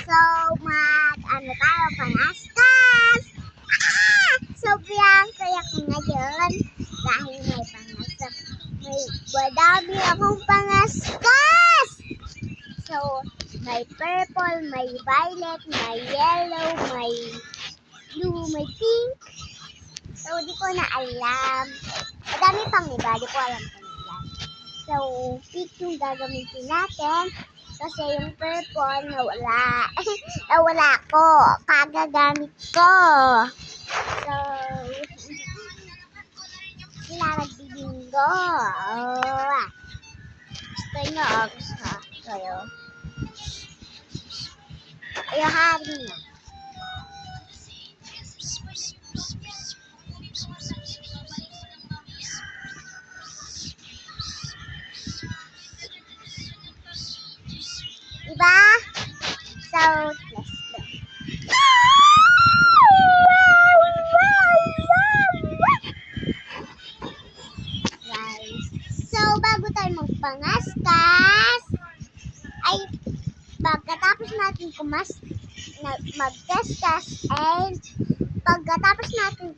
So, ano tayo, pangaskas! Sobrang saya ko ngayon dahil may pangaskas. Madami akong pangaskas! So, may purple, may violet, may yellow, may blue, may pink. So, di ko na alam. Madami pang iba, di ko alam kung ilan. So, pink yung gagamitin natin. Kasi yung purple, nawala. Nawala ko. Kagagamit ko. So, sila nagbibingo. Gusto nyo, gusto kayo. Ayaw hari na. Diba? So, let's go. Guys, so bago tayo magpangaskas, ay pagkatapos natin magkaskas, and pagkatapos natin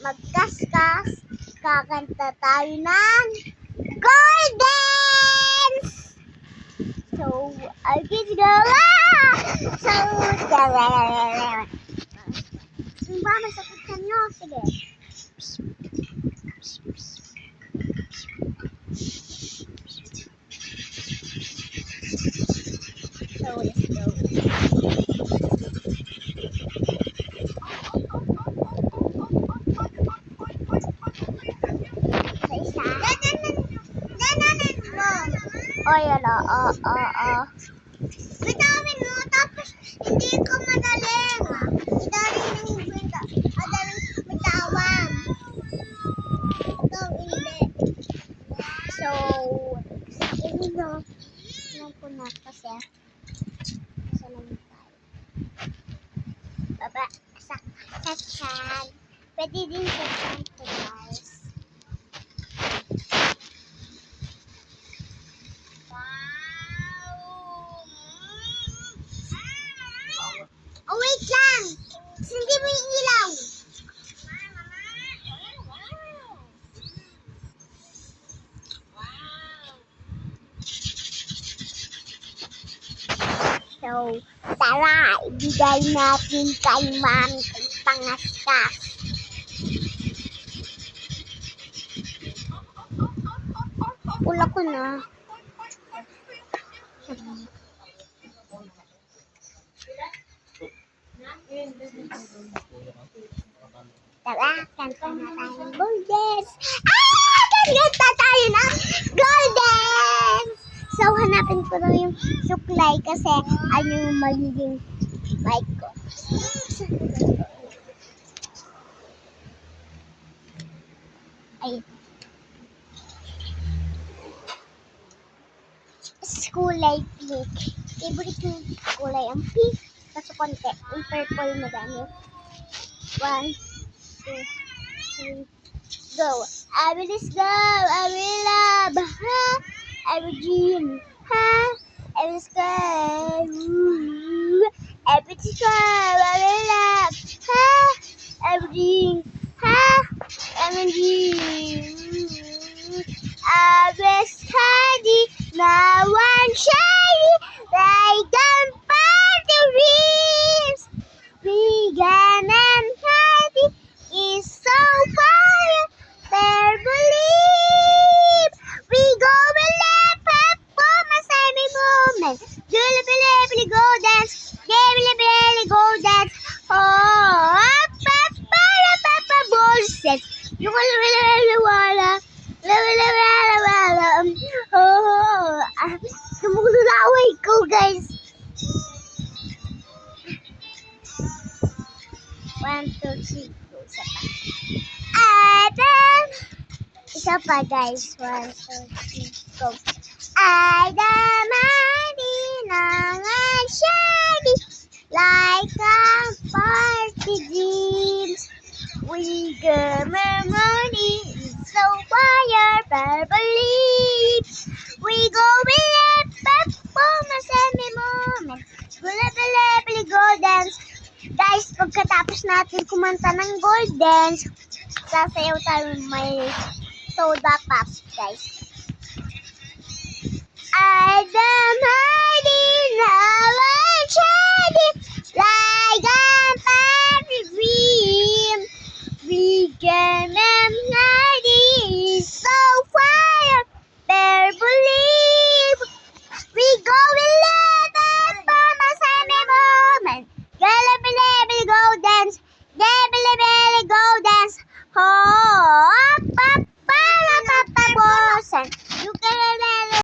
magkaskas, kakanta tayo ng Golden! So, I get to go. So, ba, masakit ka nyo? Sige. So, let's go. Oh, yan o. Bitawin mo, tapos hindi ko madaling. Madaling bitawan. Ito, hindi. So, hindi no. Alam ko na kasi. Nasa naman tayo. Baba, sa chan. Pwede din sa chan ko, guys. Oh, wait lang! Hindi mo yung ilaw! So, tara! Ibigay natin kay Mami kay pangaskas. Pula ko na. Tara, kanta na tayo ng Golden! Kanta tayo ng Golden! So, hanapin ko na yung suklay kasi ano yung magiging mic ko. Ay. Kulay pink. Favorite yung kulay ang pink. Kaso konti. Yung purple madami. 1, 2, 3, go. I will just go. I will love. Ha? I will dream. Ha? I will just go. I will just go. I will love. Ha? I will dream. Ha? I will dream. I will study. Now I'm shiny like the dreams. Vegan and happy is so fire. There believe we go believe for my semi moment. Billy go dance, Billy go dance. Oh, papa bullshit. You will wala. Tumulaway ko, guys. 1, 2, 3, go. Isa pa, guys. 1, 2, 3, go. Shady like a party dreams. We got memory, so fire, believe. We go with it, for my semi moment. pagkatapos natin kumanta ng golden, sasayaw tayo may soda pop, guys. I am hiding